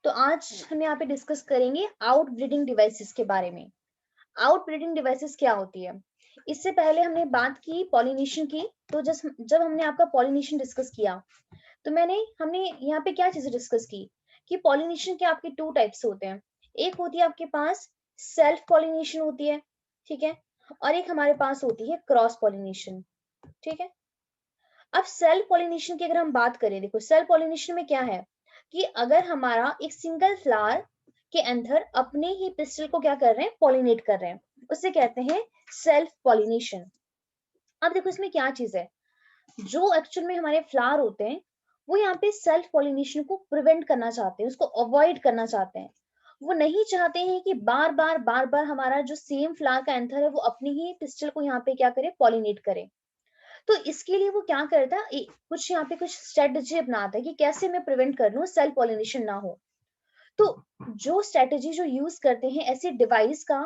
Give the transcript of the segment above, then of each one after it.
तो आज हम यहाँ पे डिस्कस करेंगे आउटब्रीडिंग डिवाइसेस के बारे में। आउटब्रीडिंग डिवाइसेस क्या होती है? इससे पहले हमने बात की पॉलिनेशन की। तो जब हमने आपका पॉलिनेशन डिस्कस किया तो हमने यहाँ पे क्या चीजें डिस्कस की कि पॉलिनेशन के आपके टू टाइप्स होते हैं। एक होती है आपके पास सेल्फ पॉलिनेशन होती है, ठीक है, और एक हमारे पास होती है क्रॉस पॉलिनेशन, ठीक है। अब सेल पॉलिनेशन की अगर हम बात करें, देखो सेल पॉलिनेशन में क्या है कि अगर हमारा एक सिंगल फ्लावर के अंदर अपने ही पिस्टल को क्या कर रहे हैं, पॉलिनेट कर रहे हैं, उसे कहते हैं सेल्फ पॉलिनेशन। अब देखो इसमें क्या चीज है, जो एक्चुअल में हमारे फ्लावर होते हैं वो यहाँ पे सेल्फ पॉलिनेशन को प्रिवेंट करना चाहते हैं, उसको अवॉइड करना चाहते हैं। वो नहीं चाहते हैं कि बार बार हमारा जो सेम फ्लावर का एंथर है वो अपनी ही पिस्टल को यहाँ पे क्या करे, पॉलिनेट करे। तो इसके लिए वो क्या करता है, कुछ यहाँ पे कुछ स्ट्रेटजी अपनाता है कि कैसे मैं प्रिवेंट कर लूं सेल पॉलिनेशन ना हो। तो जो स्ट्रेटजी जो यूज करते हैं ऐसे डिवाइस का,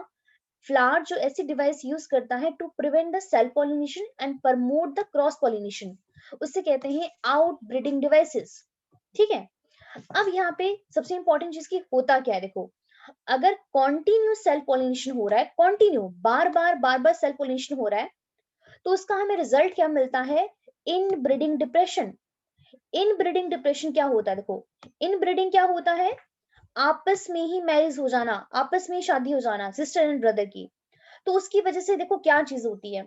फ्लावर जो ऐसी डिवाइस यूज करता है to prevent the self pollination and promote the cross pollination, उससे कहते हैं आउट ब्रीडिंग डिवाइसेस, ठीक है। अब यहाँ पे सबसे इंपॉर्टेंट चीज की होता क्या है, देखो अगर कॉन्टिन्यू सेल पॉलिनेशन हो रहा है, कॉन्टिन्यू बार बार सेल पॉलिनेशन हो रहा है, तो उसका हमें रिजल्ट क्या मिलता है, इन ब्रीडिंग डिप्रेशन। इन ब्रीडिंग डिप्रेशन क्या होता है, देखो इन ब्रीडिंग क्या होता है, आपस में ही मैरिज हो जाना, आपस में ही शादी हो जाना सिस्टर एंड ब्रदर की। तो उसकी वजह से देखो क्या चीज होती है,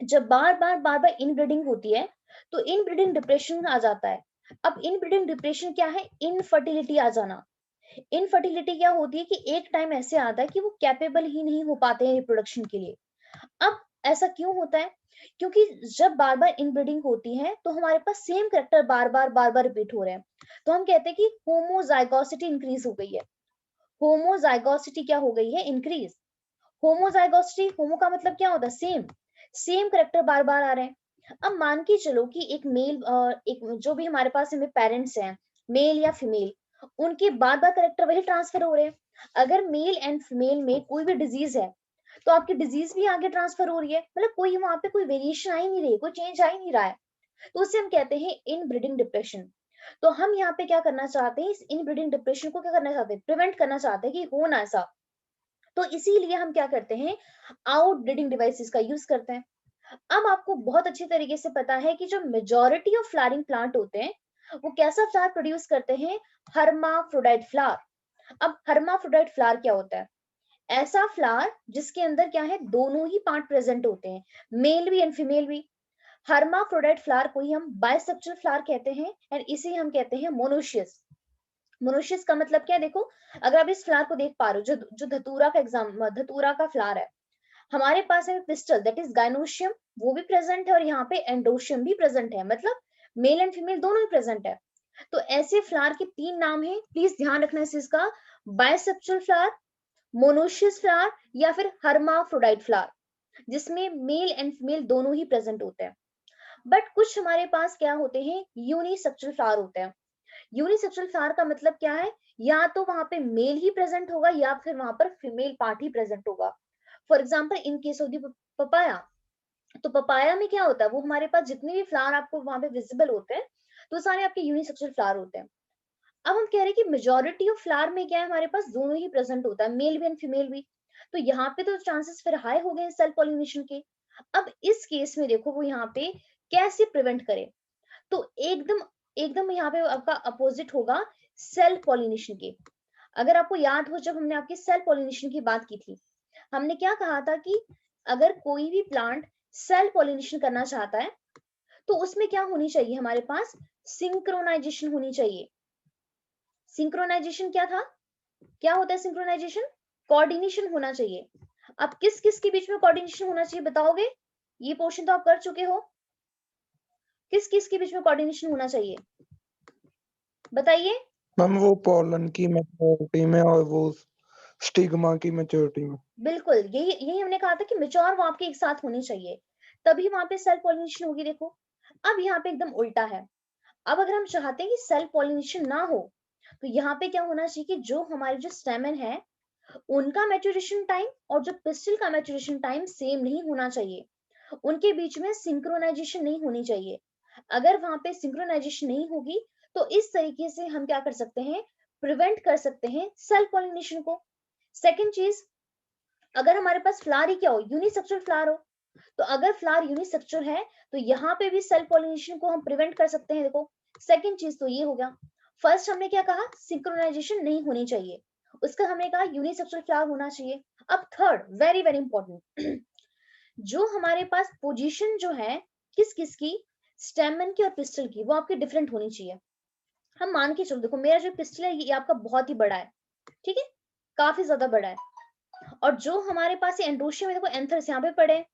जब बार बार इनब्रीडिंग होती है तो इनब्रीडिंग डिप्रेशन आ जाता है। अब इनब्रीडिंग डिप्रेशन क्या है, इनफर्टिलिटी आ जाना। इनफर्टिलिटी क्या होती है कि एक टाइम ऐसे आता है कि वो कैपेबल ही नहीं हो पाते हैं रिप्रोडक्शन के लिए। अब ऐसा क्यों होता है, क्योंकि जब बार बार इनब्रीडिंग होती है तो हमारे पास सेम करेक्टर बार बार रिपीट हो रहे हैं। तो हम कहते हैं कि होमोजाइगोसिटी इंक्रीज हो गई है। होमोजाइगोसिटी क्या हो गई है, इंक्रीज। होमोजाइगोसिटी, होमो का मतलब क्या होता है, सेम। सेम करेक्टर बार बार आ रहे हैं। अब मान के चलो कि एक मेल, एक जो भी हमारे पास हमें पेरेंट्स हैं, मेल या फीमेल, उनके बार बार करेक्टर वही ट्रांसफर हो रहे हैं। अगर मेल एंड फीमेल में कोई भी डिजीज है तो आपकी डिजीज भी आगे ट्रांसफर हो रही है, मतलब कोई वहां पे कोई वेरिएशन आ ही नहीं रही, कोई चेंज आ ही नहीं रहा है। तो उसे हम कहते हैं इन ब्रीडिंग डिप्रेशन। तो हम यहाँ पे क्या करना चाहते हैं, इस इन ब्रीडिंग डिप्रेशन को क्या करना चाहते हैं, प्रिवेंट करना चाहते हैं कि हो ना ऐसा। तो इसीलिए हम क्या करते हैं, आउट ब्रीडिंग डिवाइसेस का यूज करते हैं। अब आपको बहुत अच्छी तरीके से पता है कि जो मेजॉरिटी ऑफ फ्लावरिंग प्लांट होते हैं वो कैसा फ्लावर प्रोड्यूस करते हैं, हर्माफ्रोडाइट फ्लावर। अब हर्माफ्रोडाइट फ्लावर क्या होता है, ऐसा फ्लावर जिसके अंदर क्या है, दोनों ही पार्ट प्रेजेंट होते हैं, मेल भी एंड फीमेल भी। हर्माफ्रोडाइट फ्लावर को ही हम बाइसेक्सुअल फ्लावर कहते हैं एंड इसे हम कहते हैं मोनोशियस। मोनोशियस का मतलब क्या है, देखो अगर आप इस फ्लावर को देख पा रहे हो, जो जो धतूरा का धतूरा का फ्लावर है, हमारे पास है पिस्टल दैट इज गाइनोशियम, वो भी प्रेजेंट है, और यहाँ पे एंडोशियम भी प्रेजेंट है, मतलब मेल एंड फीमेल दोनों ही प्रेजेंट है। तो ऐसे फ्लावर के तीन नाम है, प्लीज ध्यान रखना इस चीज का, बाइसेप्चुअल फ्लावर, मोनोशियस फ्लावर या फिर हर्माफ्रोडाइट फ्लावर, जिसमें मेल एंड फीमेल दोनों ही प्रेजेंट होते हैं। बट कुछ हमारे पास क्या होते हैं, यूनिसेक्सुअल फ्लावर होते हैं। यूनिसेक्सुअल फ्लावर का मतलब क्या है, या तो वहां पे मेल ही प्रेजेंट होगा या फिर वहां पर फीमेल पार्ट ही प्रेजेंट होगा। For example in case of the papaya, तो पपाया में क्या होता है, वो हमारे पास जितने भी फ्लावर आपको वहां पे विजिबल होते हैं तो सारे आपके यूनिसेक्सुअल फ्लावर होते हैं। अब हम कह रहे हैं कि मेजोरिटी ऑफ फ्लावर में क्या है, हमारे पास दोनों ही प्रेजेंट होता है, मेल भी एंड फीमेल भी। तो यहाँ पे तो चांसेस फिर हाई हो गए सेल पॉलिनेशन के। अब इस केस में देखो वो यहाँ पे कैसे प्रिवेंट करे, तो एकदम एकदम यहाँ पे आपका अपोजिट होगा सेल पॉलिनेशन के। अगर आपको याद हो, जब हमने आपकी सेल पॉलिनेशन की बात की थी, हमने क्या कहा था कि अगर कोई भी प्लांट सेल पॉलिनेशन करना चाहता है तो उसमें क्या होनी चाहिए, हमारे पास सिंक्रोनाइजेशन होनी चाहिए। सिंक्रोनाइजेशन क्या था, क्या होता है सिंक्रोनाइजेशन, कोऑर्डिनेशन होना चाहिए। अब किस किस के बीच में कोऑर्डिनेशन होना चाहिए बताओगे, ये पोर्शन तो आप कर चुके हो, किस किस के बीच में कोऑर्डिनेशन होना चाहिए बताइए। मैम वो पोलन की मैच्योरिटी में और वो स्टिग्मा की मैच्योरिटी में। बिल्कुल, यही यही हमने कहा था कि मेच्योर वो आपके एक साथ होनी चाहिए, तभी वहां पे सेल पॉलिनेशन होगी। देखो अब यहाँ पे एकदम उल्टा है। अब अगर हम चाहते हैं कि सेल पॉलिनेशन ना हो तो यहाँ पे क्या होना चाहिए कि जो हमारे जो स्टेमन है उनका मैच्योरेशन टाइम और जो पिस्टिल का मैच्योरेशन टाइम सेम नहीं होना चाहिए, उनके बीच में सिंक्रोनाइजेशन नहीं होनी चाहिए। अगर वहां पे सिंक्रोनाइजेशन नहीं होगी तो इस तरीके से हम क्या कर सकते हैं, प्रिवेंट कर सकते हैं सेल्फ पॉलिनेशन को। सेकेंड चीज, अगर हमारे पास फ्लावर ही क्या हो, यूनिसेक्सुअल फ्लावर हो, तो अगर फ्लावर यूनिसेक्सुअल है तो यहाँ पे भी सेल्फ पॉलिनेशन को हम प्रिवेंट कर सकते हैं। देखो सेकेंड चीज तो ये हो गया। फर्स्ट हमने क्या कहा, सिंक्रोनाइजेशन नहीं होनी चाहिए, उसका हमने कहा यूनिसेक्सुअल फ्लावर होना चाहिए। अब थर्ड वेरी वेरी इंपॉर्टेंट, जो हमारे पास पोजीशन जो है किस किस की, स्टेमन की और पिस्टल की, वो आपकी डिफरेंट होनी चाहिए। हम मान के चलो, देखो मेरा जो पिस्टल है ये आपका बहुत ही बड़ा है, ठीक है, काफी ज्यादा बड़ा है, और जो हमारे पास एंड्रोशियम है, देखो एंथर्स यहाँ पे पड़े हैं,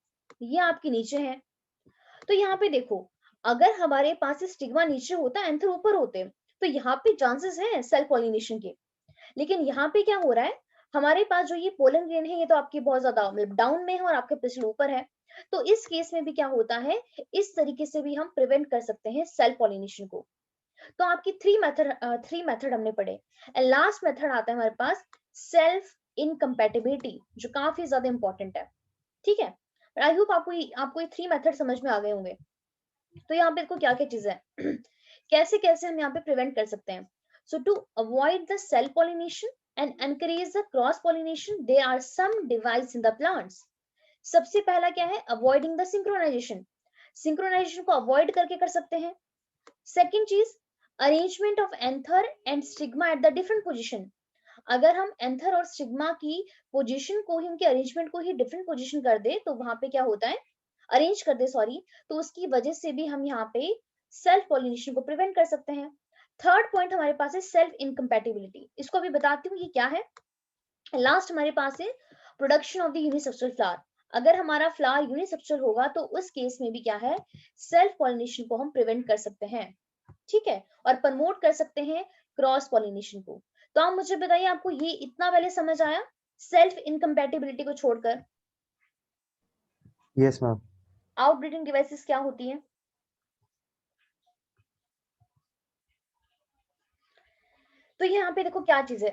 ये आपके नीचे है। तो यहाँ पे देखो, अगर हमारे पास स्टिग्मा नीचे होता, एंथर ऊपर होते, तो यहाँ पे चांसेस है सेल्फ पॉलिनेशन के। लेकिन यहाँ पे क्या हो रहा है, हमारे पास जो ये पोलन ग्रेन है ये तो आपकी बहुत ज्यादा डाउन में है और आपके पिस्टल ऊपर है। तो इस केस में भी क्या होता है, इस तरीके से भी हम प्रिवेंट कर सकते हैं सेल्फ पॉलिनेशन को। तो आपकी थ्री मेथड हमने पढ़े। एंड लास्ट मेथड आता है हमारे पास सेल्फ इनकम्पैटिबिलिटी, जो काफी ज्यादा इंपॉर्टेंट है, ठीक है। आई होप आपको ये थ्री मेथड समझ में आ गए होंगे। तो यहाँ पे देखो क्या क्या चीजें हैं कैसे कैसे हम यहाँ पे प्रिवेंट कर सकते हैं। So to avoid the self pollination and encourage the cross pollination, there are some device in the plants. सबसे पहला क्या है, अवॉइडिंग द सिंक्रोनाइजेशन, सिंक्रोनाइजेशन को अवॉइड करके कर सकते हैं। सेकेंड चीज, arrangement of anther and stigma at the different position, अगर हम एंथर और स्टिग्मा की पोजीशन को ही, उनके अरेंजमेंट को ही डिफरेंट पोजीशन कर दे, तो वहां पे क्या होता है, अरेंज कर दे सॉरी, तो उसकी वजह से भी हम यहाँ पे सेल्फ पॉलिनेशन को प्रिवेंट कर सकते हैं। थर्ड पॉइंट हमारे पास है सेल्फ इनकम्पैटिबिलिटी, इसको अभी बताती हूँ ये क्या है। लास्ट हमारे पास है production of the unisexual flower, अगर हमारा फ्लावर यूनिसेक्सुअल होगा तो उस केस में भी क्या है, सेल्फ पॉलिनेशन को हम प्रिवेंट कर सकते हैं, ठीक है, और प्रमोट कर सकते हैं क्रॉस पॉलिनेशन को। तो आप मुझे बताइए, आपको ये इतना पहले समझ आया सेल्फ इनकम्पैटिबिलिटी को छोड़कर? Yes ma'am. आउटब्रीडिंग डिवाइसेस क्या होती हैं? तो यहाँ पे देखो क्या चीज है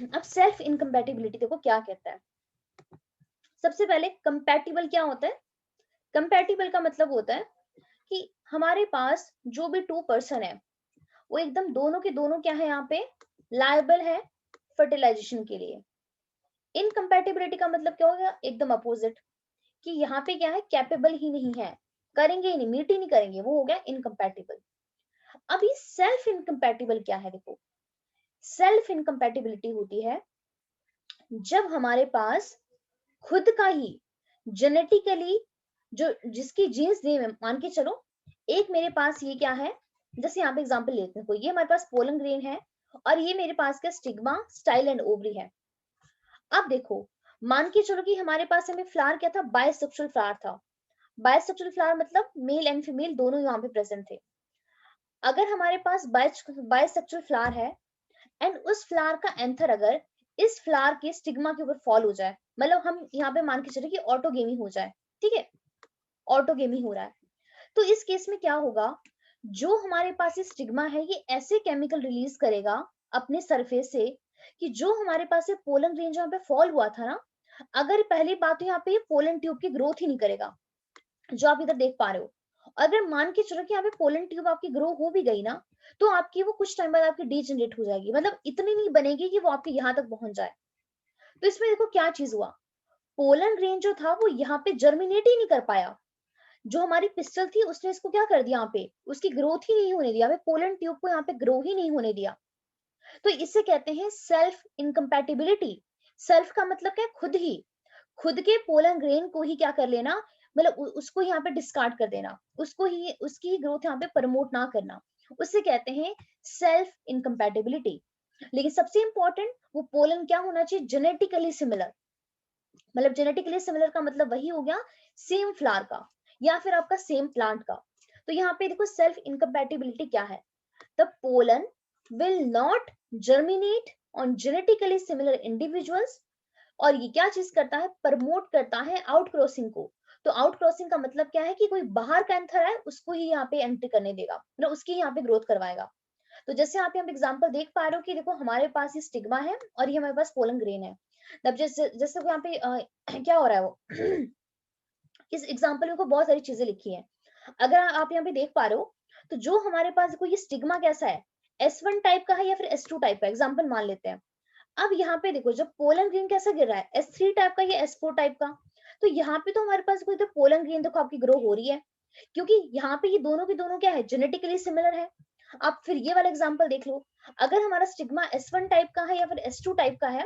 अब सेल्फ इनकम्पैटिबिलिटी देखो क्या कहता है। सबसे पहले कंपैटिबल क्या होता है, कंपैटिबल का मतलब होता है कि हमारे पास जो भी टू पर्सन है वो एकदम दोनों के दोनों क्या है, यहाँ पे लायबल है फर्टिलाइजेशन के लिए। इनकम्पैटिबिलिटी का मतलब क्या हो गया, एकदम अपोजिट, कि यहाँ पे क्या है, कैपेबल ही नहीं है, करेंगे ही नहीं, मीट ही नहीं करेंगे, वो हो गया इनकम्पैटिबल। अब ये सेल्फ इनकम्पैटिबल क्या है, देखो सेल्फ इनकम्पैटिबिलिटी होती है जब हमारे पास खुद का ही जेनेटिकली जो जिसकी जीन्स नेम है, मान के चलो एक मेरे पास ये क्या है, जैसे यहाँ पे एग्जांपल लेते हैं, कोई ये हमारे पास पोलन ग्रेन है और ये मेरे पास का स्टिग्मा स्टाइल एंड ओवरी है। अब देखो मान के चलो कि हमारे पास में फ्लावर क्या था, बायसेक्सुअल फ्लावर था। बायसेक्सुअल फ्लावर मतलब मेल एंड फीमेल दोनों यहाँ पे प्रेजेंट थे। अगर हमारे पास बायसेक्सुअल फ्लावर है एंड उस फ्लावर का एंथर अगर इस फ्लावर के स्टिग्मा के ऊपर फॉल हो जाए, मतलब हम यहाँ पे मान के चले कि ऑटोगेमी हो जाए, ठीक है, ऑटोगेमी हो रहा है, तो इस केस में क्या होगा, जो हमारे पास ये स्टिग्मा है ये ऐसे केमिकल रिलीज करेगा अपने सरफेस से कि जो हमारे पास ये पोलन ग्रेन जहाँ पे फॉल हुआ था ना, अगर पहली बात तो यहाँ पे पोलन ट्यूब की ग्रोथ ही नहीं करेगा, जो आप इधर देख पा रहे हो। अगर मान के चलो कि यहाँ पे पोलन ट्यूब आपकी ग्रो हो भी गई ना, तो आपकी वो कुछ टाइम बाद आपकी डीजनरेट हो जाएगी, मतलब इतनी नहीं बनेगी कि वो आपके यहाँ तक पहुंच जाए। तो इसमें देखो क्या चीज हुआ, पोलन ग्रेन जो था वो यहाँ पे जर्मिनेट ही नहीं कर पाया, जो हमारी पिस्टल थी उसने इसको क्या कर दिया, यहाँ पे उसकी ग्रोथ ही नहीं होने दिया, पोलन ट्यूब को यहाँ पे ग्रो ही नहीं होने दिया। तो इसे कहते हैं सेल्फ इनकम्पैटिबिलिटी। सेल्फ का मतलब क्या है, खुद ही, खुद के पोलन ग्रेन को ही क्या कर लेना, मतलब उसको यहाँ पे डिस्कार्ड कर देना, उसको ही उसकी ग्रोथ यहाँ पे प्रमोट ना करना, उसे कहते हैं सेल्फ इनकम्पैटिबिलिटी। लेकिन सबसे इंपॉर्टेंट वो पोलन क्या होना चाहिए, जेनेटिकली सिमिलर, मतलब जेनेटिकली सिमिलर का मतलब वही हो गया सेम फ्लावर का या फिर आपका सेम प्लांट का। तो यहाँ पे देखो सेल्फ इनकम्पैटिबिलिटी क्या है, the pollen will not germinate on genetically similar individuals, और ये क्या चीज करता है, प्रमोट करता है आउट क्रॉसिंग को। तो आउट क्रॉसिंग का मतलब क्या है कि कोई बाहर का एंथर है उसको ही यहाँ पे एंट्री करने देगा, मतलब उसकी यहाँ पे ग्रोथ करवाएगा। तो जैसे आप यहाँ पे एग्जांपल देख पा रहे हो कि देखो हमारे पास ये स्टिग्मा है और ये हमारे पास पोलन ग्रेन है। तब जैसे जैसे यहाँ पे क्या हो रहा है वो इस एग्जांपल में को बहुत सारी चीजें लिखी है। अगर आप यहाँ पे देख पा रहे हो, तो जो हमारे पास देखो ये स्टिग्मा कैसा है, S1 टाइप का है या फिर S2 टाइप का, एग्जाम्पल मान लेते हैं। अब यहाँ पे देखो जब पोलन ग्रेन कैसा गिर रहा है, S3 टाइप का या S4 टाइप का, तो यहाँ पे तो हमारे पास कोई तो पोलन ग्रेन देखो आपकी ग्रो हो रही है, क्योंकि यहाँ पे ये दोनों के दोनों क्या है, जेनेटिकली सिमिलर है। आप फिर ये वाला एग्जांपल देख लो, अगर हमारा स्टिग्मा S1 टाइप का है या फिर S2 टाइप का है,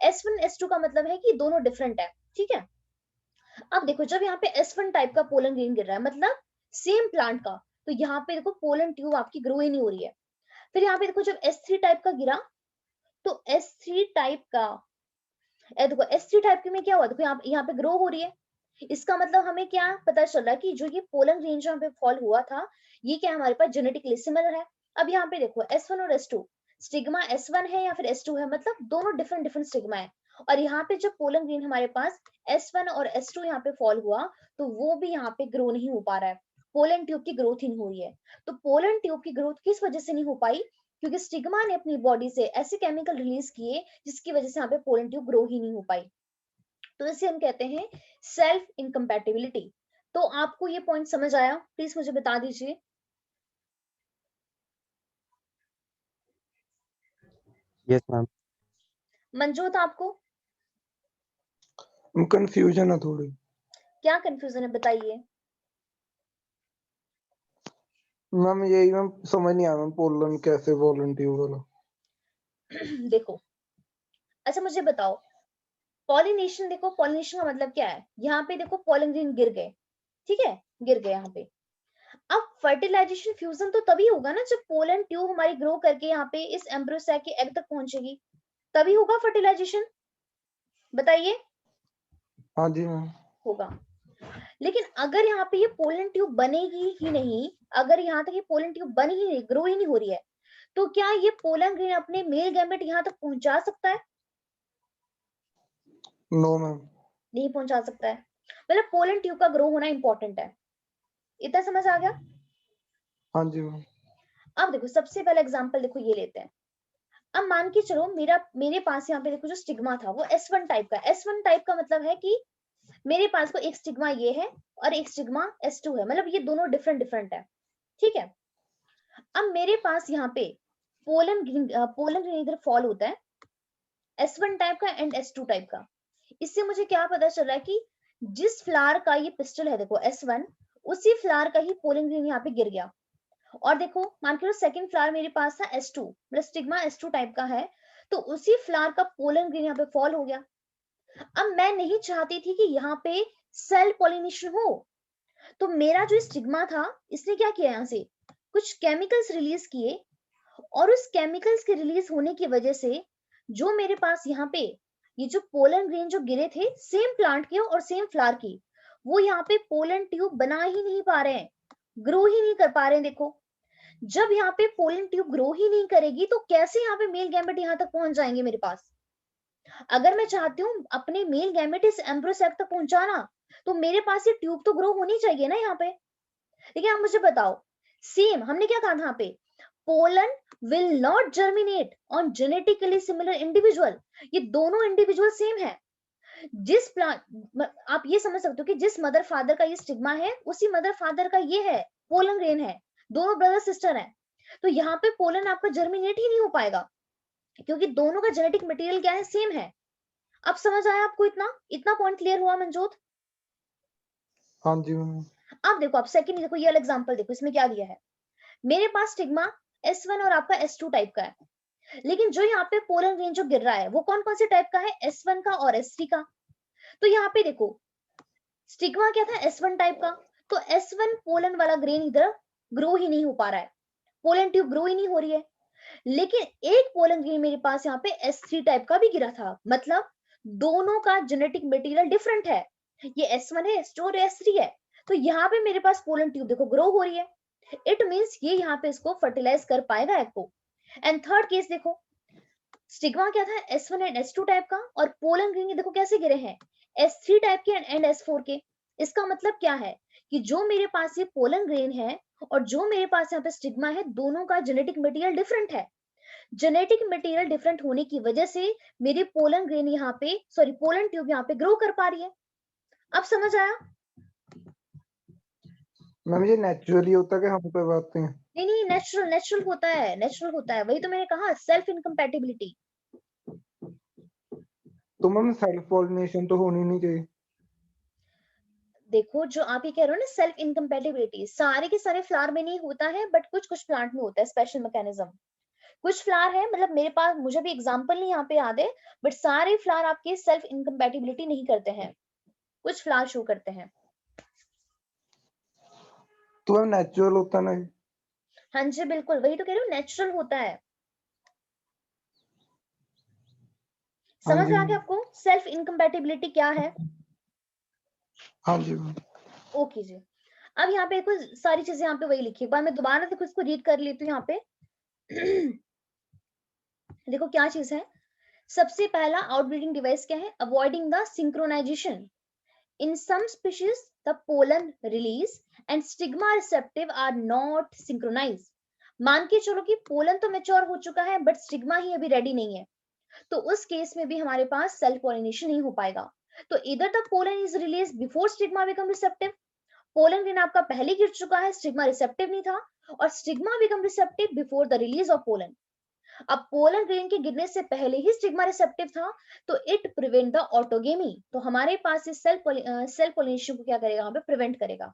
S1 S2 का मतलब है कि दोनों डिफरेंट है, ठीक है। अब देखो जब यहाँ पे S1 टाइप का पोलन ग्रेन गिर रहा है, मतलब सेम प्लांट का, तो यहाँ पे देखो पोलन ट्यूब आपकी ग्रो ही नहीं हो रही है। फिर यहाँ पे देखो जब S3 टाइप का गिरा, तो S3 टाइप का, देखो S3 टाइप के में क्या हुआ, देखो यहाँ पे ग्रो हो रही है। इसका मतलब हमें क्या पता चल रहा है कि जो ये पोलन रेंज यहाँ पे फॉल हुआ था, ये क्या हमारे पास जेनेटिकली सिमिलर है। अब यहाँ पे देखो S1 और S2, स्टिग्मा S1 है या फिर S2 है, मतलब दोनों डिफरेंट डिफरेंट स्टिग्मा है। और यहाँ पे जब पोलन ग्रेन हमारे पास S1 और S2 यहाँ पे फॉल हुआ, तो वो भी यहाँ पे ग्रो नहीं हो पा रहा है, पोलन ट्यूब की ग्रोथ ही नहीं हो रही है। तो पोलन ट्यूब की ग्रोथ किस वजह से नहीं हो पाई, क्योंकि स्टिग्मा ने अपनी बॉडी से ऐसे केमिकल रिलीज किए जिसकी वजह से यहाँ पे पोलन ट्यूब ग्रो ही नहीं हो पाई। तो इसे हम कहते हैं सेल्फ इनकम्पैटिबिलिटी। तो आपको ये पॉइंट समझ आया, प्लीज मुझे बता दीजिए। Yes ma'am. मंजूत आपको कंफ्यूजन है थोड़ी। क्या कंफ्यूजन है, बताइए। मैम यही मैम समझ नहीं आया मैम, पोलन कैसे वॉलंटियर वाला। देखो, अच्छा मुझे बताओ, पॉलिनेशन, देखो पॉलिनेशन का मतलब क्या है, यहाँ पे देखो पोलन ग्रेन गिर गए, ठीक है, गिर गए यहाँ पे। अब फर्टिलाइजेशन फ्यूजन तो तभी होगा ना जब पोलन ट्यूब हमारी ग्रो करके यहाँ पे इस एम्ब्रियो सैक के एग तक पहुंचेगी, तभी होगा फर्टिलाइजेशन, बताइए। हाँ जी मैम। होगा। लेकिन अगर यहाँ पे ये पोलन ट्यूब बनेगी ही नहीं, अगर यहाँ तक ये पोलन ट्यूब बन ही नहीं, ग्रो ही नहीं हो रही है, तो क्या ये पोलन ग्रेन अपने मेल गैमेट यहाँ तक पहुंचा सकता है? No ma'am. नहीं पहुंचा सकता है, मतलब पोलन ट्यूब का ग्रो होना इंपॉर्टेंट है। इतना समझ आ गया? हाँ जी मैम। अब देखो सबसे पहला एग्जांपल देखो ये लेते हैं। अब मान के चलो मेरे पास यहाँ पे देखो जो स्टिग्मा था वो S1 टाइप का। S1 टाइप का मतलब है कि मेरे पास को एक स्टिग्मा ये है और एक स्टिग्मा S2 है, मतलब ये दोनों डिफरेंट डिफरेंट है, ठीक है। अब मेरे पास यहाँ पे पोलन ग्रेन इधर फॉल होता है, S1 टाइप का एंड S2 टाइप का। इससे मुझे क्या पता चल रहा है कि जिस फ्लावर का ये पिस्टल है देखो S1, उसी फ्लावर का ही पोलन ग्रेन यहाँ पे गिर गया। और देखो मान के सेकंड फ्लावर मेरे पास था S2, मतलब स्टिग्मा S2 टाइप का है, तो उसी फ्लावर का पोलन ग्रेन यहाँ पे फॉल हो गया। अब मैं नहीं चाहती थी कि यहाँ पे सेल पॉलिनेशन हो, तो मेरा जो स्टिग्मा था इसने क्या किया, यहाँ से कुछ केमिकल्स रिलीज किए, और उस केमिकल्स के रिलीज होने की वजह से जो मेरे पास यहाँ पे ये जो पोलन ग्रेन जो गिरे थे सेम प्लांट के और सेम फ्लावर की, वो यहाँ पे पोलन ट्यूब बना ही नहीं पा रहे हैं, ग्रो ही नहीं कर पा रहे हैं। देखो जब यहाँ पे पोलन ट्यूब ग्रो ही नहीं करेगी तो कैसे यहाँ पे मेल गैमेट यहाँ तक पहुंच जाएंगे मेरे पास। अगर मैं चाहती हूँ अपने मेल गैमेट इस एम्ब्रियो सैक तक पहुंचाना, तो मेरे पास ये ट्यूब तो ग्रो होनी चाहिए ना यहाँ पे। लेकिन आप मुझे बताओ, सेम हमने क्या कहा था यहाँ पे, pollen will not germinate on genetically similar individual. ये दोनों इंडिविजुअल सेम है। जिस प्लांट, आप ये समझ सकते हो कि जिस मदर फादर का ये स्टिग्मा है उसी मदर फादर का ये है पोलन ग्रेन है, दोनों ब्रदर सिस्टर है। तो यहाँ पे पोलन आपका जर्मिनेट ही नहीं हो पाएगा, क्योंकि दोनों का जेनेटिक मटेरियल क्या है, सेम है। अब समझ आया आपको? इतना इतना पॉइंट क्लियर हुआ मंजोत? हाँ जी मैम। अब देखो आप सेकंड देखो, ये वाला एग्जांपल देखो, इसमें क्या दिया है, मेरे पास स्टिग्मा S1 और आपका S2 टाइप का है, लेकिन जो यहाँ पे पोलन ग्रेन जो गिर रहा है वो कौन कौन से टाइप का है, S1 का और S3 का। तो यहाँ पे देखो स्टिग्मा क्या था, S1 टाइप का, तो S1 पोलन वाला ग्रेन इधर ग्रो ही नहीं हो पा रहा है, पोलन ट्यूब ग्रो ही नहीं हो रही है। लेकिन एक पोलन ग्रेन मेरे पास यहाँ पे S3 टाइप का भी गिरा था, मतलब दोनों का जेनेटिक मटेरियल डिफरेंट है, ये S1 है, S2 और S3 है। तो यहाँ पे मेरे पास पोलन ट्यूब देखो ग्रो हो रही है, इट मींस ये यहाँ पे इसको फर्टिलाइज कर पाएगा एग को। एंड थर्ड केस देखो, स्टिग्मा क्या था, S1 एंड S2 टाइप का, और पोलन ग्रेन देखो कैसे गिरे हैं, S3 टाइप के एंड S4 के। इसका मतलब क्या है कि जो मेरे पास ये पोलन ग्रेन है और जो मेरे पास यहाँ पे स्टिग्मा है, दोनों का जेनेटिक मटेरियल डिफरेंट है। जेनेटिक मटेरियल डिफरेंट होने की वजह से मेरी पोलन ग्रेन यहाँ पे, सॉरी पोलन ट्यूब यहाँ पे ग्रो कर पा रही है। अब समझ आया? मैम ये नेचुरली होता है कि हम पे बातें हैं? नहीं नहीं, नेचुरल नेचुरल होता है, नेचुरल होता है, वही तो मैंने कहा, सेल्फ इनकम्पैटिबिलिटी। तो मैम सेल्फ पॉलिनेशन तो होनी नहीं चाहिए। देखो जो आप ये कह रहे हो ना सेल्फ इनकम्पैटिबिलिटी, सारे के सारे फ्लावर में नहीं होता है, बट कुछ कुछ प्लांट में होता है स्पेशल मैकेनिज्म। कुछ फ्लावर है, मतलब मेरे पास, मुझे भी एग्जांपल नहीं यहाँ पे याद है, बट सारे फ्लावर आपके सेल्फ इनकम्पैटिबिलिटी नहीं करते हैं, कुछ फ्लावर शो करते हैं। तो मैम नेचुरल होता ना ये? हाँ जी बिल्कुल, वही तो कह रही हूँ, नेचुरल होता है। हाँ समझ जी आ गया आपको सेल्फ इनकम्पैटिबिलिटी क्या है? हाँ जी मैम। ओके जी। अब यहाँ पे कुछ सारी चीजें यहाँ पे वही लिखी, एक बार मैं दोबारा देखो इसको रीड कर लेती हूँ यहाँ पे। देखो क्या चीज है, सबसे पहला आउटब्रीडिंग डिवाइस क्या है, avoiding the synchronisation. In some species, the pollen release and stigma receptive are not synchronized. मान के चलो कि पोलन तो मेच्योर हो चुका है, बट स्टिग्मा ही अभी रेडी नहीं है, तो उस केस में भी हमारे पास सेल्फ पॉलिनेशन नहीं हो पाएगा। तो इधर the pollen is release before stigma become receptive, pollen grain आपका पहले गिर चुका है, स्टिग्मा रिसेप्टिव नहीं था, और stigma become receptive before the release of pollen. अब पोलन ग्रेन के गिरने से पहले ही स्टिग्मा रिसेप्टिव था, तो इट प्रिवेंट द ऑटोगेमी, तो हमारे पास इस सेल्फ पॉलिनेशन को क्या करेगा, यहाँ पे प्रिवेंट करेगा।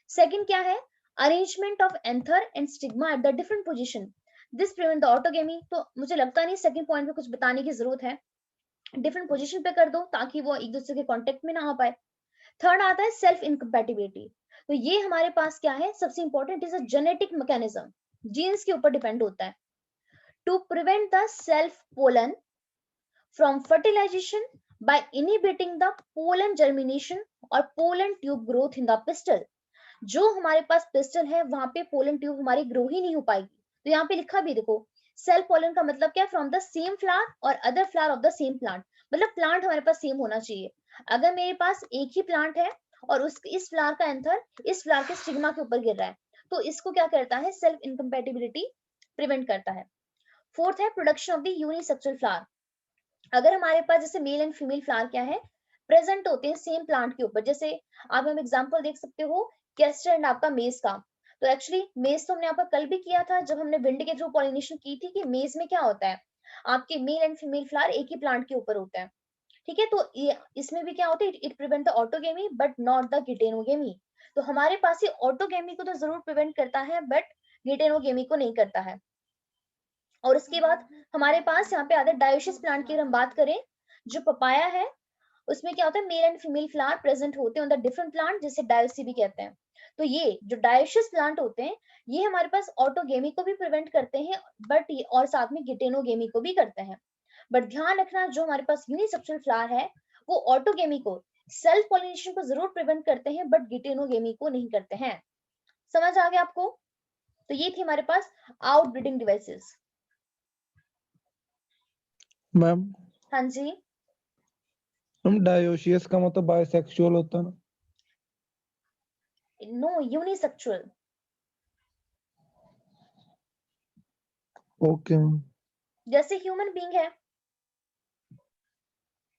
सेकंड क्या है, arrangement of anther and stigma at the different position, this prevent the autogamy. तो मुझे लगता नहीं सेकंड पॉइंट पे कुछ बताने की जरूरत है, डिफरेंट पोजीशन पे कर दो ताकि वो एक दूसरे के कांटेक्ट में ना आ पाए। थर्ड आता है सेल्फ इनकम्पैटिबिलिटी, तो ये हमारे पास क्या है, सबसे important is a genetic mechanism, genes के ऊपर डिपेंड होता है। To prevent the self pollen from fertilization by inhibiting the pollen germination और pollen tube growth in the pistil, जो हमारे पास पिस्टल है वहां पे पोलन ट्यूब हमारी ग्रो ही नहीं हो पाएगी। तो यहाँ पे लिखा भी देखो, सेल्फ पोलन का मतलब क्या, फ्रॉम द सेम फ्लावर और other flower of the same plant, मतलब प्लांट हमारे पास सेम होना चाहिए। अगर मेरे पास एक ही प्लांट है और उस इस फ्लावर का एंथर इस फ्लावर के स्टिग्मा के ऊपर गिर रहा है, तो इसको क्या करता है, सेल्फ इनकम्पैटिबिलिटी प्रिवेंट करता है। फोर्थ है production of the unisexual flower, अगर हमारे पास जैसे मेल एंड फीमेल फ्लावर क्या है, प्रेजेंट होते हैं सेम प्लांट के ऊपर, जैसे आप हम एग्जांपल देख सकते हो केस्टर एंड आपका मेज का। तो एक्चुअली मेज तो हमने आपका कल भी किया था जब हमने विंड के थ्रू पॉलिनेशन की थी, कि मेज में क्या होता है, आपके मेल एंड फीमेल फ्लावर एक ही प्लांट के ऊपर होते हैं। ठीक है, तो ये इसमें भी क्या होता है, it prevent the autogamy but not the geitonogamy. तो हमारे पास ये ऑटोगेमी को तो जरूर प्रिवेंट करता है, बट गिटेनोगेमी को नहीं करता है। और उसके बाद हमारे पास यहाँ पे आता है डायोसिस प्लांट की, अगर हम बात करें, जो पपाया है उसमें क्या होता है, male and female flower present होते हैं ऑन द डिफरेंट प्लांट, जिसे डायोसी भी कहते हैं। तो ये जो डायोसिस प्लांट होते हैं, ये हमारे पास ऑटोगेमी को भी प्रिवेंट करते हैं, बट ये और साथ में गिटेनोगेमी को भी करते हैं। बट ध्यान रखना, जो हमारे पास यूनिसेक्सुअल फ्लावर है वो ऑटोगेमी को, सेल्फ पॉलिनेशन को जरूर प्रिवेंट करते हैं, बट गिटेनोगेमी को नहीं करते हैं। समझ आ गया आपको? तो ये थी हमारे पास आउटब्रीडिंग डिवाइसेस। मैम हाँ जी, मैम डायोसियस का मतलब बाइसेक्सुअल होता है ना? No, unisexual. Okay ma'am. जैसे ह्यूमन बीइंग है,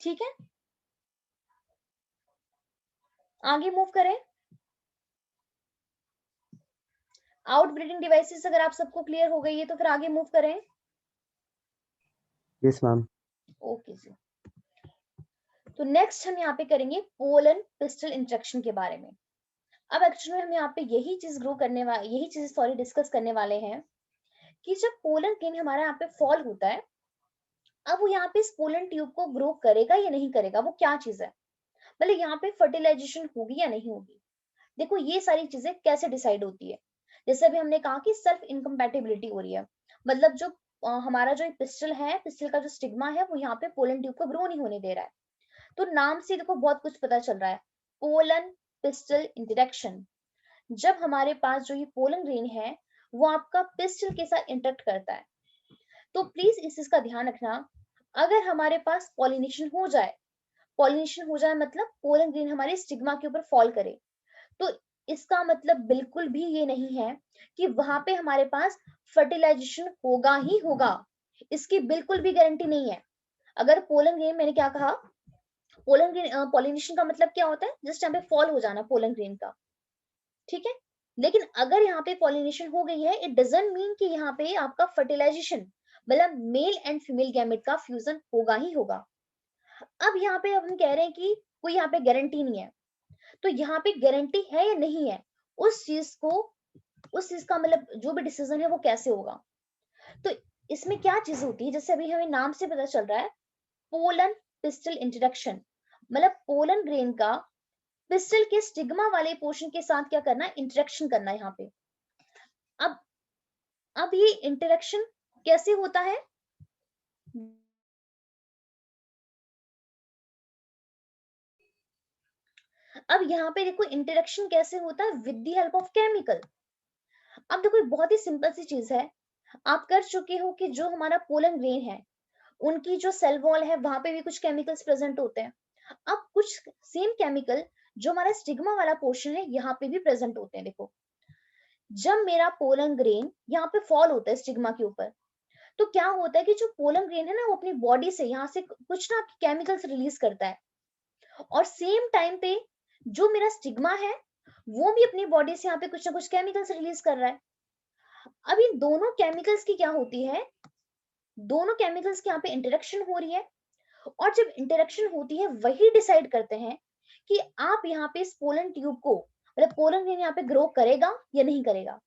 ठीक है, आगे मूव करें। आउटब्रीडिंग डिवाइसेस अगर आप सबको क्लियर हो गई है तो फिर आगे मूव करें। Yes ma'am. ओके जी। तो नेक्स्ट हम यहाँ पे करेंगे पोलन पिस्टल इंटरेक्शन के बारे में। अब एक्चुअली हम यहाँ पे यही चीज डिस्कस करने वाले हैं कि जब पोलन ग्रेन हमारा यहाँ पे फॉल होता है, अब वो यहाँ पे इस पोलन ट्यूब को ग्रो करेगा या नहीं करेगा, वो क्या चीज है, मतलब यहाँ पे फर्टिलाइजेशन होगी या नहीं होगी। देखो ये सारी चीजें कैसे डिसाइड होती है, जैसे अभी हमने कहा कि सेल्फ इनकम्पैटिबिलिटी हो रही है, मतलब जो हमारा जो पिस्टल है, पिस्टल का जो स्टिग्मा है वो यहाँ पे पोलन ट्यूब को ग्रो नहीं होने दे रहा है। तो नाम से देखो बहुत कुछ पता चल रहा है, पोलन पिस्टल इंटरेक्शन। जब हमारे पास जो ये पोलन ग्रेन है वो आपका पिस्टल के साथ इंटरेक्ट करता है, तो प्लीज इस चीज का ध्यान रखना, अगर हमारे पास पॉलिनेशन हो जाए मतलब पोलन ग्रेन हमारे स्टिग्मा के ऊपर फॉल करे, तो इसका मतलब बिल्कुल भी ये नहीं है कि वहां पे हमारे पास फर्टिलाइजेशन होगा ही होगा, इसकी बिल्कुल भी गारंटी नहीं है। अगर पोलन ग्रेन, मैंने क्या कहा, पोलन ग्रेन पॉलिनेशन का मतलब क्या होता है, जस्ट यहाँ पे फॉल हो जाना पोलन ग्रेन का, ठीक है। लेकिन अगर यहाँ पे पॉलिनेशन हो गई है, इट डजंट मीन कि यहाँ पे आपका फर्टिलाइजेशन मतलब मेल एंड फीमेल गैमेट का फ्यूजन होगा ही होगा। अब यहाँ पे हम कह रहे हैं कि कोई यहाँ पे गारंटी नहीं है, तो यहाँ पे गारंटी है या नहीं है, उस चीज का मतलब जो भी डिसीजन है वो कैसे होगा। तो इसमें क्या चीज होती है, जैसे अभी हमें नाम से पता चल रहा है, पोलन पिस्टल इंटरेक्शन, मतलब पोलन ग्रेन का पिस्टल के स्टिग्मा वाले पोर्शन के साथ क्या करना है, इंटरेक्शन करना है यहाँ पे। अब ये इंटरेक्शन कैसे होता है, अब यहाँ पे देखो इंटरेक्शन कैसे होता है, with the help of chemical. अब देखो बहुत ही सिंपल सी चीज है, आप कर चुके हो कि जो हमारा पोलन ग्रेन है उनकी जो सेल वॉल है वहां पे भी कुछ केमिकल्स प्रेजेंट होते हैं। अब कुछ सेम केमिकल जो हमारा स्टिग्मा वाला पोर्शन है यहाँ पे भी प्रेजेंट होते हैं। देखो जब मेरा पोलन ग्रेन यहाँ पे फॉल होता है स्टिग्मा के ऊपर, तो क्या होता है कि जो पोलन ग्रेन है ना वो अपनी बॉडी से यहाँ से कुछ ना केमिकल्स रिलीज करता है, और सेम टाइम पे जो मेरा स्टिग्मा है वो भी अपनी बॉडी से यहाँ पे कुछ ना कुछ केमिकल्स रिलीज कर रहा है। अब इन दोनों केमिकल्स की क्या होती है, दोनों केमिकल्स की यहाँ पे इंटरेक्शन हो रही है, और जब इंटरेक्शन होती है वही डिसाइड करते हैं कि आप यहाँ पे इस पोलन ट्यूब को मतलब पोलन ग्रेन यहाँ पे ग्रो करेगा या नहीं करेगा।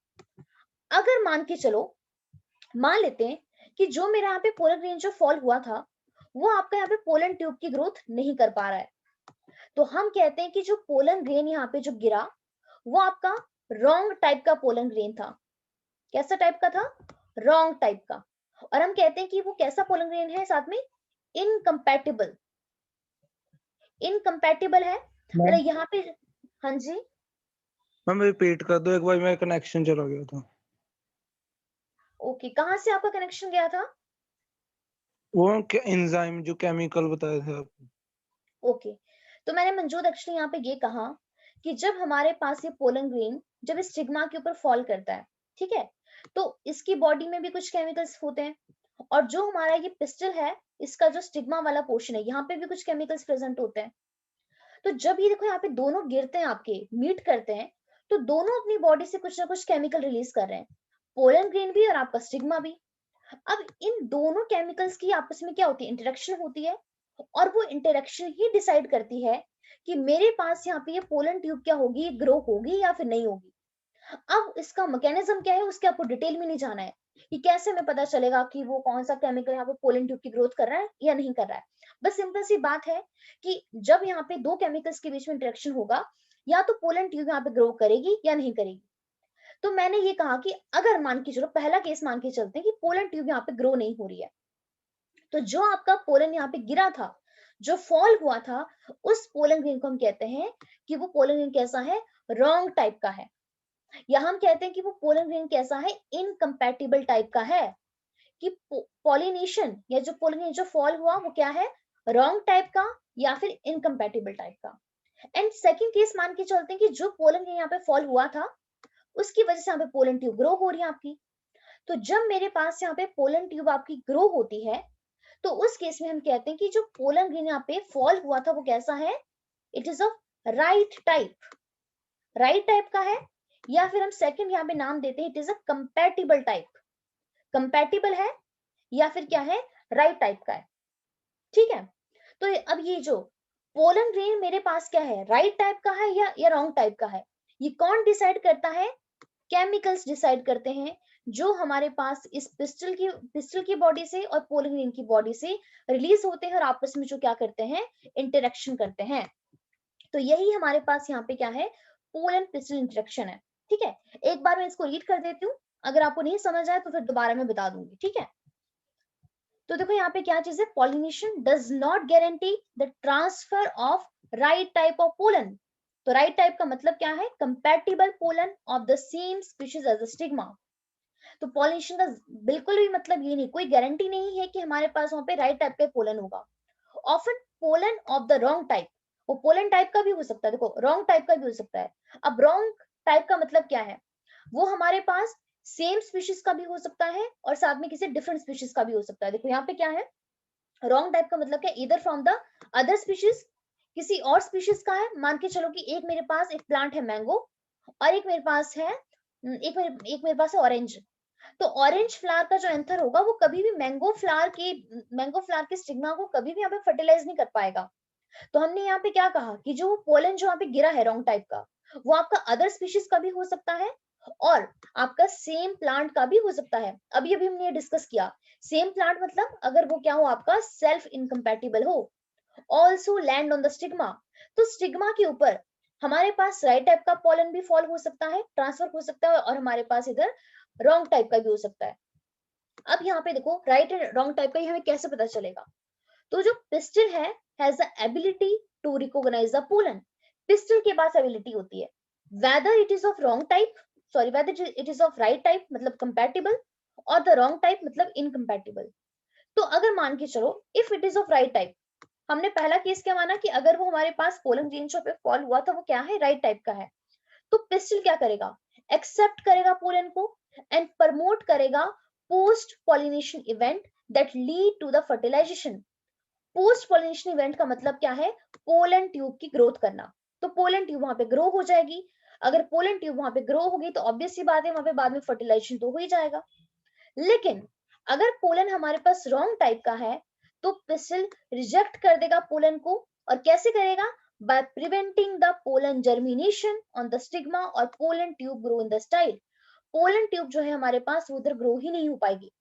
अगर मान के चलो, मान लेते हैं कि जो मेरा यहाँ पे पोलन ग्रेन जो फॉल हुआ था वो आपका यहाँ पे पोलन ट्यूब की ग्रोथ नहीं कर पा रहा है, तो हम कहते हैं कि जो पोलन ग्रेन यहाँ पे जो गिरा वो आपका रॉन्ग टाइप का पोलन ग्रेन था। कैसा टाइप का था, रॉन्ग टाइप का। और हम कहते हैं कि वो कैसा पोलन ग्रेन है, साथ में इनकम्पैटिबल, इनकम्पैटिबल है मतलब यहाँ पे। हाँ जी मैम रिपीट कर दो एक बार, मेरा कनेक्शन चला गया था। ओके, कहाँ से आपका कनेक्शन गया था, वो एंजाइम जो केमिकल बताए थे आप। ओके तो मैंने मंजूद एक्चुअली यहाँ पे ये कहा कि जब हमारे पास ये पोलन ग्रेन जब स्टिग्मा के ऊपर फॉल करता है, ठीक है, तो इसकी बॉडी में भी कुछ केमिकल्स होते हैं, और जो हमारा ये पिस्टल है इसका जो स्टिग्मा वाला पोर्शन है यहाँ पे भी कुछ केमिकल्स प्रेजेंट होते हैं। तो जब ये देखो यहाँ पे दोनों गिरते हैं, आपके मीट करते हैं, तो दोनों अपनी बॉडी से कुछ ना कुछ केमिकल रिलीज कर रहे हैं, पोलन ग्रेन भी और आपका स्टिग्मा भी। अब इन दोनों केमिकल्स की आपस में क्या होती है, इंटरेक्शन होती है, और वो इंटरेक्शन ही डिसाइड करती है कि मेरे पास यहाँ पे ये पोलन ट्यूब क्या होगी, ग्रो होगी या फिर नहीं होगी। अब इसका मैकेनिज्म क्या है उसके आपको डिटेल में नहीं जाना है कि कैसे हमें पता चलेगा कि वो कौन सा केमिकल यहाँ पे पोलन ट्यूब की ग्रोथ कर रहा है या नहीं कर रहा है। बस सिंपल सी बात है कि जब यहाँ पे दो केमिकल्स के बीच में इंटरेक्शन होगा, या तो पोलन ट्यूब यहाँ पे ग्रो करेगी या नहीं करेगी। तो मैंने ये कहा कि अगर मान के चलो पहला केस मान के चलते हैं कि पोलन ट्यूब यहाँ पे ग्रो नहीं हो रही है, तो जो आपका पोलन यहाँ पे गिरा था, जो फॉल हुआ था, उस पोलन ग्रेन को हम कहते हैं कि वो पोलन ग्रेन कैसा है, रॉन्ग टाइप का है, या हम कहते हैं कि वो पोलन ग्रेन कैसा है, इनकम्पैटिबल टाइप का है, कि पॉलिनेशन या जो पोलन ग्रेन जो फॉल हुआ वो क्या है, रॉन्ग टाइप का या फिर इनकम्पैटिबल टाइप का। एंड सेकंड केस मान के चलते हैं कि जो पोलन ग्रेन यहाँ पे फॉल हुआ था उसकी वजह से यहाँ पे पोलन ट्यूब ग्रो हो रही है आपकी। तो जब मेरे पास यहाँ पे पोलन ट्यूब आपकी ग्रो होती है, तो उस केस में हम कहते हैं कि जो पोलन ग्रेन यहाँ पे फॉल हुआ था वो कैसा है, it is of right type, right type का है, या फिर हम सेकंड यहाँ पे नाम देते हैं it is a compatible type, compatible है या फिर क्या है, राइट टाइप का है। ठीक है, तो अब ये जो पोलन ग्रेन मेरे पास क्या है, राइट टाइप का है या रॉन्ग टाइप का है, ये कौन डिसाइड करता है, केमिकल्स डिसाइड करते हैं जो हमारे पास इस पिस्टल की बॉडी से और पोलन ग्रेन की बॉडी से रिलीज होते हैं और आपस में जो क्या करते हैं, इंटरेक्शन करते हैं। तो यही हमारे पास यहाँ पे क्या है, पोलन पिस्टल इंटरेक्शन है। ठीक है, एक बार मैं इसको रीड कर देती हूँ, अगर आपको नहीं समझ आए तो फिर दोबारा मैं बता दूंगी। ठीक है, तो देखो यहाँ पे क्या चीज है, pollination does not guarantee the transfer of right type of pollen. तो राइट टाइप का मतलब क्या है, compatible pollen of the same species as the stigma. तो पॉलिनेशन का बिल्कुल भी मतलब ये नहीं, कोई गारंटी नहीं है कि हमारे पास वहां पे राइट टाइप का पोलन होगा। Often pollen of the wrong type, वो पोलन टाइप का भी हो सकता है, देखो रॉन्ग टाइप का भी हो सकता है। अब रॉन्ग टाइप का मतलब क्या है, वो हमारे पास सेम स्पीशीज का भी हो सकता है और साथ में किसी डिफरेंट स्पीशीज का भी हो सकता है। देखो यहाँ पे क्या है, रॉन्ग टाइप का मतलब क्या, इधर फ्रॉम द अदर स्पीशीज, किसी और स्पीशीज का है। मान के चलो कि एक मेरे पास एक प्लांट है मैंगो, और एक मेरे पास है ऑरेंज। तो ऑरेंज फ्लावर का जो एंथर होगा वो कभी भी मैंगो फ्लावर के स्टिग्मा को कभी भी यहाँ पे फर्टिलाइज नहीं कर पाएगा। तो हमने यहाँ पे क्या कहा कि जो पोलन जो यहाँ पे गिरा है रॉन्ग टाइप का, वो आपका अदर स्पीशीज का भी हो सकता है और आपका सेम प्लांट का भी हो सकता है। अभी अभी हमने ये डिस्कस किया, सेम प्लांट मतलब अगर वो क्या हो, आपका सेल्फ इनकम्पैटिबल हो। Also land on the stigma, तो स्टिग्मा के ऊपर हमारे पास राइट टाइप का पोलन भी फॉल हो सकता है, ट्रांसफर हो सकता है, और हमारे पास इधर रॉन्ग टाइप का भी हो सकता है। अब यहाँ पे देखो राइट एंड रॉन्ग टाइप का हमें कैसे पता चलेगा? तो जो पिस्टिल है has the ability to recognise the pollen. Pistil के पास एबिलिटी होती है whether it is of wrong type, sorry whether it is of right type मतलब कंपैटिबल, और द रॉन्ग टाइप मतलब इनकम्पैटिबल। तो अगर मान के चलो if it is of right type, हमने पहला केस क्या माना कि अगर वो हमारे पास पोलन ग्रेन पे फॉल हुआ था वो क्या है, राइट टाइप का है। तो पिस्टिल क्या करेगा, एक्सेप्ट करेगा पोलन को एंड प्रमोट करेगा post pollination event that lead to the fertilisation. Post pollination event का मतलब क्या है, पोलन ट्यूब की ग्रोथ करना। तो पोलन ट्यूब वहां पे ग्रो हो जाएगी। अगर पोलन ट्यूब वहां पे ग्रो होगी तो ऑब्वियस सी बात है वहां पे बाद में फर्टिलाइजेशन तो हो ही जाएगा। लेकिन अगर पोलन हमारे पास रॉन्ग टाइप का है तो पिस्टिल रिजेक्ट कर देगा पोलन को। और कैसे करेगा, by preventing the pollen germination on the stigma और pollen tube grow in the style. Pollen tube जो है हमारे पास उधर ग्रो ही नहीं हो पाएगी।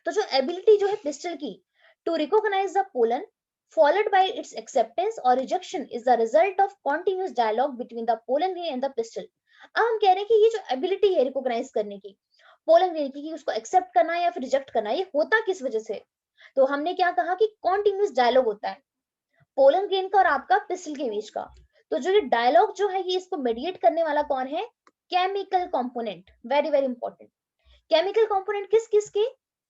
तो जो एबिलिटी जो है पिस्टिल की to recognise the pollen followed by its acceptance or rejection is the result of continuous dialogue between the pollen grain and the pistil। अब हम कह रहे हैं कि ये जो एबिलिटी है रिकॉग्नाइज करने की पोलन ग्रेन की, उसको एक्सेप्ट करना है या फिर रिजेक्ट करना है, ये होता किस वजह से? तो हमने क्या कहा कि कॉन्टिन्यूस डायलॉग होता है पोलन ग्रेन का और आपका पिस्टिल के बीच का। तो जो ये डायलॉग जो है ये इसको मेडिएट करने वाला कौन है, chemical component. Very very important, chemical component किस किस के,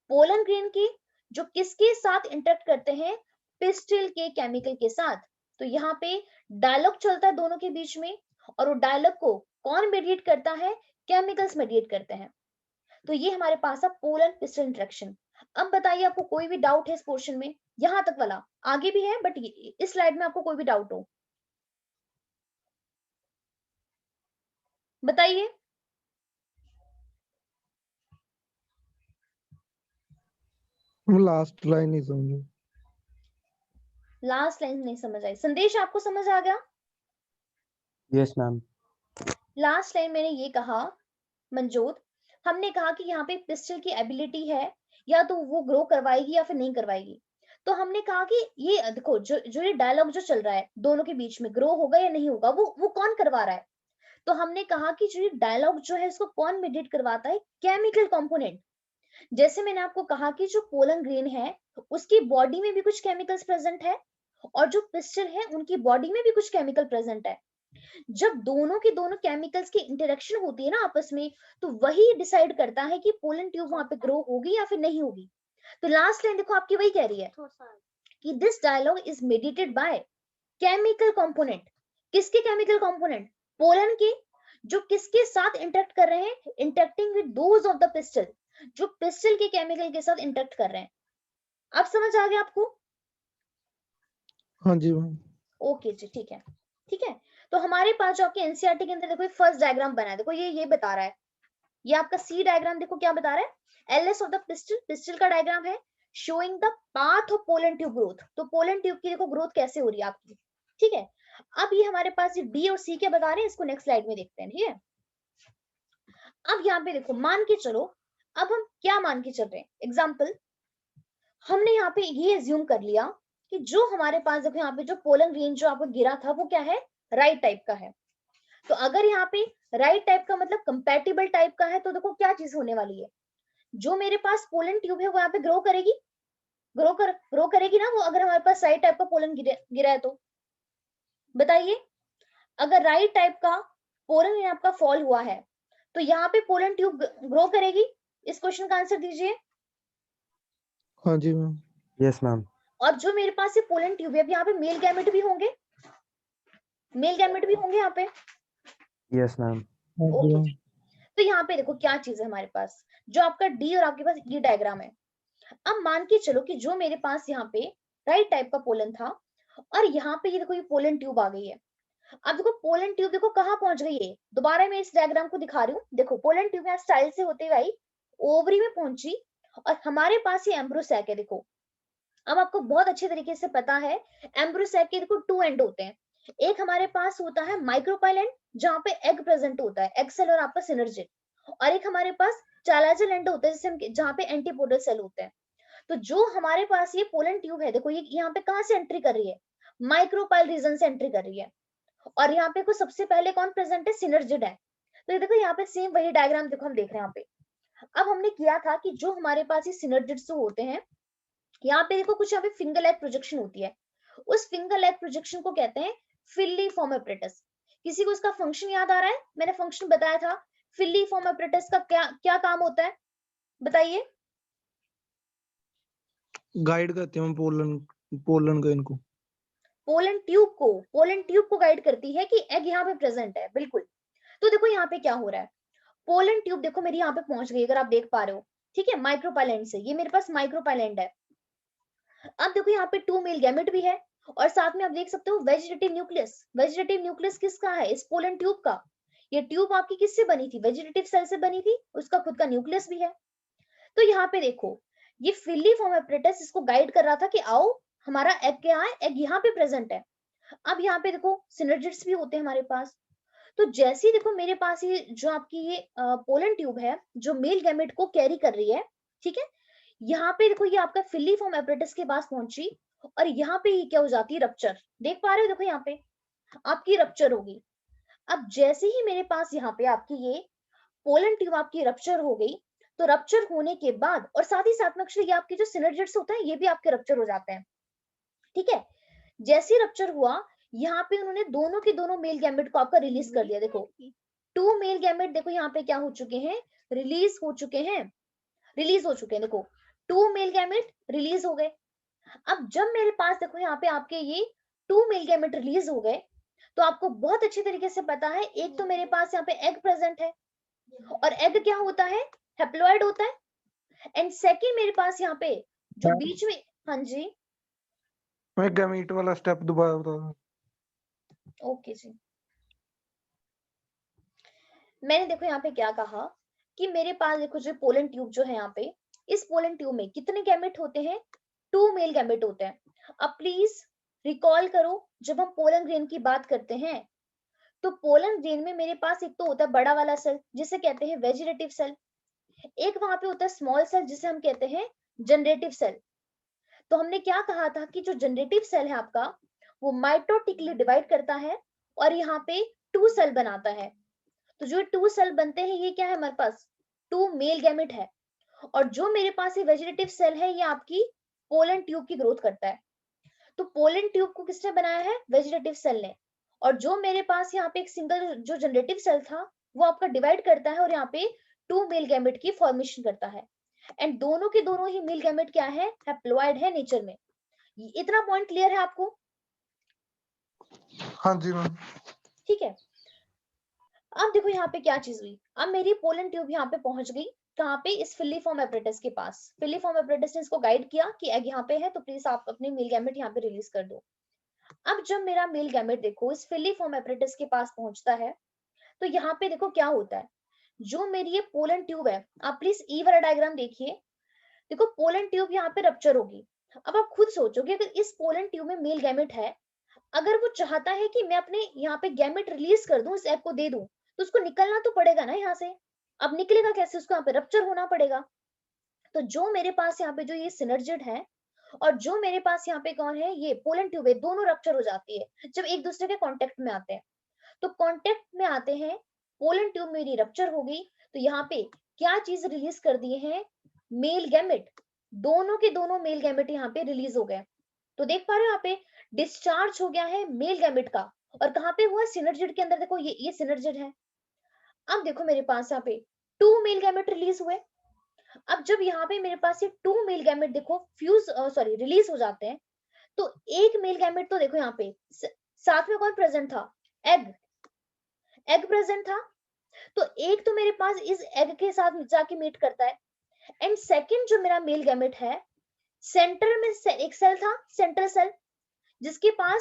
पोलन ग्रेन के, जो किसके साथ इंटरेक्ट करते हैं, पिस्टिल के केमिकल के साथ। तो यहाँ पे डायलॉग चलता है दोनों के बीच में, और वो डायलॉग को कौन मेडिएट करता है, केमिकल्स मेडिएट करते हैं। तो ये हमारे पास है पोलन पिस्टिल इंटरेक्शन। अब बताइए आपको कोई भी डाउट है इस पोर्शन में, यहां तक वाला, आगे भी है बट इस स्लाइड में आपको कोई भी डाउट हो बताइए। लास्ट लाइन नहीं समझी। लास्ट लाइन नहीं समझ आई, संदेश आपको समझ आ गया? Yes ma'am. लास्ट लाइन मैंने ये कहा मंजोत, हमने कहा कि यहाँ पे पिस्टल की एबिलिटी है या तो वो ग्रो करवाएगी या फिर नहीं करवाएगी। तो हमने कहा कि ये देखो जो ये डायलॉग जो चल रहा है दोनों के बीच में, ग्रो होगा या नहीं होगा, वो कौन करवा रहा है? तो हमने कहा कि जो ये डायलॉग जो है इसको कौन मेडिएट करवाता है, केमिकल कंपोनेंट। जैसे मैंने आपको कहा कि जो पोलन ग्रेन है उसकी बॉडी में भी कुछ केमिकल्स प्रेजेंट है, और जो पिस्टल है उनकी बॉडी में भी कुछ केमिकल प्रेजेंट है। जब दोनों के दोनों केमिकल्स की इंटरेक्शन होती है ना आपस में, तो वही डिसाइड करता है कि पोलन ट्यूब वहां पे ग्रो होगी या फिर नहीं होगी। तो लास्ट लाइन देखो आपकी वही कह रही है कि this dialogue is meditated by chemical component. किसके केमिकल कंपोनेंट, पोलन के, जो किसके साथ इंटरेक्ट कर रहे हैं, interacting with those of the pistil, जो पिस्टल के केमिकल के साथ इंटरेक्ट कर रहे हैं। अब समझ आ गया आपको? हाँ जी मैम। ओके जी, ठीक है ठीक है। तो हमारे पास जो आपके एनसीईआरटी के अंदर देखो फर्स्ट डायग्राम बना है, देखो ये बता रहा है, ये आपका सी डायग्राम देखो क्या बता रहा है, LS of the pistol, pistol का डायग्राम है, showing the path of pollen tube growth. तो पोलन ट्यूब की देखो ग्रोथ कैसे हो रही है आपकी, ठीक है। अब ये हमारे पास ये डी और सी क्या बता रहे हैं, इसको नेक्स्ट स्लाइड में देखते हैं, ठीक है। अब यहाँ पे देखो मान के चलो, अब हम क्या मान के चल रहे हैं, एग्जाम्पल हमने यहाँ पे ये एज्यूम कर लिया कि जो हमारे पास देखो यहाँ पे जो पोलन ग्रेन जो आपको गिरा था वो क्या है, राइट टाइप का है। तो अगर यहाँ पे राइट टाइप का मतलब कंपैटिबल टाइप का है, तो देखो क्या चीज होने वाली है, जो मेरे पास पोलन ट्यूब है वो यहाँ पे ग्रो करेगी, ग्रो करेगी ना वो, अगर हमारे पास राइट टाइप का पोलन गिरा है तो बताइए, अगर राइट टाइप का पोलन आपका फॉल हुआ है तो यहाँ पे पोलन ट्यूब ग्रो करेगी? इस क्वेश्चन का आंसर दीजिए। हाँ जी मैम। Yes ma'am. और जो मेरे पास ये पोलन ट्यूब है, यहाँ पे मेल गैमेट भी होंगे, मेल गैमेट भी होंगे यहाँ पे। Yes ma'am. ओके, तो यहाँ पे देखो क्या चीज है हमारे पास, जो आपका डी और आपके पास ये डायग्राम है। अब मान के चलो कि जो मेरे पास यहाँ पे राइट टाइप का पोलन था, और यहाँ पे ये देखो ये पोलन ट्यूब आ गई है। अब देखो पोलन ट्यूब देखो कहाँ पहुंच गई है, दोबारा मैं इस डायग्राम को दिखा रही हूँ। देखो पोलन ट्यूब यहाँ स्टाइल से होते हुए आई, ओवरी में पहुंची, और हमारे पास ये एम्ब्रोसैक है। देखो अब आपको बहुत अच्छे तरीके से पता है एम्ब्रोसैक के देखो 2 एंड होते हैं। एक हमारे पास होता है माइक्रोपाइल एंड, जहाँ पे एग प्रेजेंट होता है, एग सेल और आपका सिनर्जिड, और एक हमारे पास चालाजल एंड होता है जहाँ पे एंटीपोडल सेल होते हैं। तो जो हमारे पास ये पोलन ट्यूब है, देखो ये यहाँ पे कहाँ से एंट्री कर रही है, माइक्रोपाइल रीजन से एंट्री कर रही है, और यहाँ पे को सबसे पहले कौन प्रेजेंट है, सिनर्जिड है। तो ये देखो यहाँ पे सेम वही डायग्राम देखो हम देख रहे हैं यहाँ पे। अब हमने किया था कि जो हमारे पास ये सिनर्जिड होते हैं, यहाँ पे देखो कुछ यहाँ पे फिंगर लेग प्रोजेक्शन होती है, उस फिंगर लेग प्रोजेक्शन को कहते हैं फिलिफॉर्म एपरेटस। किसी को इसका फंक्शन याद आ रहा है? मैंने फंक्शन बताया था, फिलिफॉर्म एपरेटस का क्या क्या काम होता है, बताइए। गाइड करते हैं पोलन पोलन को, इनको पोलन ट्यूब को गाइड करती है कि एग यहाँ पे प्रेजेंट है, बिल्कुल। तो देखो यहाँ पे क्या हो रहा है, पोलन ट्यूब देखो मेरी यहाँ पे पहुंच गई, अगर आप देख पा रहे हो, ठीक है, माइक्रोपाइलेंड से, ये मेरे पास माइक्रोपाइलेंड है। अब देखो यहाँ पे 2 मेल गैमेट भी है, और साथ में आप देख सकते हो वेजिटेटिव न्यूक्लियस। वेजिटेटिव न्यूक्लियस किसका है, इस पोलन ट्यूब का। ये ट्यूब आपकी किससे बनी थी, वेजिटेटिव सेल से बनी थी, उसका खुद का न्यूक्लियस भी है। तो यहाँ पे देखो ये फिलिफॉर्म एपरेटस इसको गाइड कर रहा था कि आओ हमारा एग क्या है, एग यहाँ पे प्रेजेंट है। अब यहाँ पे देखो सिनर्जिड्स भी होते हैं हमारे पास। तो जैसे ही देखो मेरे पास ये जो आपकी ये पोलन ट्यूब है जो मेल गैमेट को कैरी कर रही है, ठीक है, यहाँ पे देखो ये आपका फिलिफॉर्म एपरेटस के पास पहुंची, और यहाँ पे ये क्या हो जाती है, रप्चर। देख पा रहे हो, देखो यहाँ पे आपकी रप्चर होगी। अब जैसे ही मेरे पास यहाँ पे आपकी ये पोलन ट्यूब आपकी रप्चर हो गई, तो रप्चर होने के बाद और साथ ही साथ में एक्चुअली ये आपके जो सिनर्जिड्स होते हैं ये भी आपके रप्चर हो जाते हैं, ठीक है। जैसे ही रप्चर हुआ, यहाँ पे उन्होंने दोनों के दोनों मेल गैमेट को आपका रिलीज कर दिया। देखो 2 मेल गैमेट देखो यहाँ पे क्या हो चुके हैं, रिलीज हो चुके हैं, रिलीज हो चुके हैं। देखो 2 मेल गैमेट रिलीज हो गए। अब जब मेरे पास देखो यहाँ पे आपके ये 2 मेल गैमेट रिलीज हो गए, तो आपको बहुत अच्छे तरीके से पता है, एक तो मेरे पास यहाँ पे एग प्रेजेंट है, और एग क्या होता है, हैप्लॉइड होता है, एंड सेकंड मेरे पास यहाँ पे जो बीच में, हाँ जी मैं गैमीट वाला स्टेप दोबारा बता दो। ओके जी, मैंने देखो यहाँ पे क्या कहा कि मेरे पास देखो जो पोलन ट्यूब जो है यहाँ पे, इस पोलन ट्यूब में कितने गैमेट होते हैं, 2 मेल गैमेट होते हैं। अब प्लीज रिकॉल करो, जब हम पोलन ग्रेन की बात करते हैं, तो पोलन ग्रेन में मेरे पास एक तो होता है बड़ा वाला सेल जिसे कहते हैं वेजिटेटिव सेल, एक वहां पे होता है स्मॉल सेल जिसे हम कहते हैं जनरेटिव सेल। तो हमने क्या कहा था कि जो जनरेटिव सेल है आपका, वो माइटोटिकली डिवाइड करता है और यहाँ पे 2 सेल बनाता है। तो जो 2 सेल बनते हैं ये क्या है हमारे पास, 2 मेल गैमेट है, और जो मेरे पास ये वेजिटेटिव सेल है ये आपकी पोलन ट्यूब की ग्रोथ करता है। तो पोलन ट्यूब को किसने बनाया है, वेजिटेटिव सेल ने, और जो मेरे पास यहाँ पे एक सिंगल जो जनरेटिव सेल था वो आपका डिवाइड करता है और यहाँ पे 2 मेल गैमेट की फॉर्मेशन करता है, एंड दोनों के दोनों ही मेल गैमेट क्या है, हैप्लॉइड है नेचर में। इतना पॉइंट क्लियर है आपको? हाँ जी मैम। ठीक है, अब देखो यहाँ पे क्या चीज हुई, अब मेरी पोलन ट्यूब यहाँ पे पहुंच गई, कहाँ पे, इस फिलिफॉर्म एपरेटस के पास। फिलिफॉर्म एपरेटस ने इसको गाइड किया कि एग यहाँ पे है, तो प्लीज आप अपने मेल गैमेट यहाँ पे रिलीज कर दो। अब जब मेरा मेल गैमेट देखो इस फिलिफॉर्म एपरेटस के पास पहुंचता है, तो यहाँ पे देखो क्या होता है, जो मेरी ये पोलन ट्यूब है, आप प्लीज ई वाला डायग्राम देखिए। देखो पोलन ट्यूब यहाँ पे रप्चर होगी। अब आप खुद सोचोगे, अगर इस पोलन ट्यूब में मेल गैमेट है, अगर वो चाहता है कि मैं अपने यहाँ पे गैमेट रिलीज कर दूं, इस एग को दे दूं, तो उसको निकलना तो पड़ेगा ना यहाँ से। अब निकलेगा कैसे, उसको यहाँ पे रप्चर होना पड़ेगा। तो जो मेरे पास यहाँ पे जो ये सिनर्जिड है और जो मेरे पास यहाँ पे कौन है, ये पोलन ट्यूब है, दोनों रप्चर हो जाती है जब एक दूसरे के कांटेक्ट में आते हैं। तो कांटेक्ट में आते हैं, पोलन ट्यूब मेरी रप्चर हो गई, तो यहाँ पे क्या चीज रिलीज कर दिए हैं, मेल गैमेट, दोनों के दोनों मेल गैमेट यहाँ पे रिलीज हो गए। तो देख पा रहे हो यहाँ पे डिस्चार्ज हो गया है मेल गैमेट का, और कहाँ पे हुआ, सिनर्जिड के अंदर। देखो ये सिनर्जिड है। अब देखो मेरे पास यहाँ पे 2 मेल गैमेट रिलीज हुए। अब जब यहाँ पे मेरे पास ये 2 मेल गैमेट देखो रिलीज हो जाते हैं, तो एक मेल गैमेट तो देखो यहाँ पे साथ में कौन प्रेजेंट था, एग प्रेजेंट था। तो एक तो मेरे पास इस एग के साथ जाके मीट करता है, एंड सेकंड जो मेरा मेल गैमेट है, सेंटर में एक सेल था, सेंट्रल सेल, जिसके पास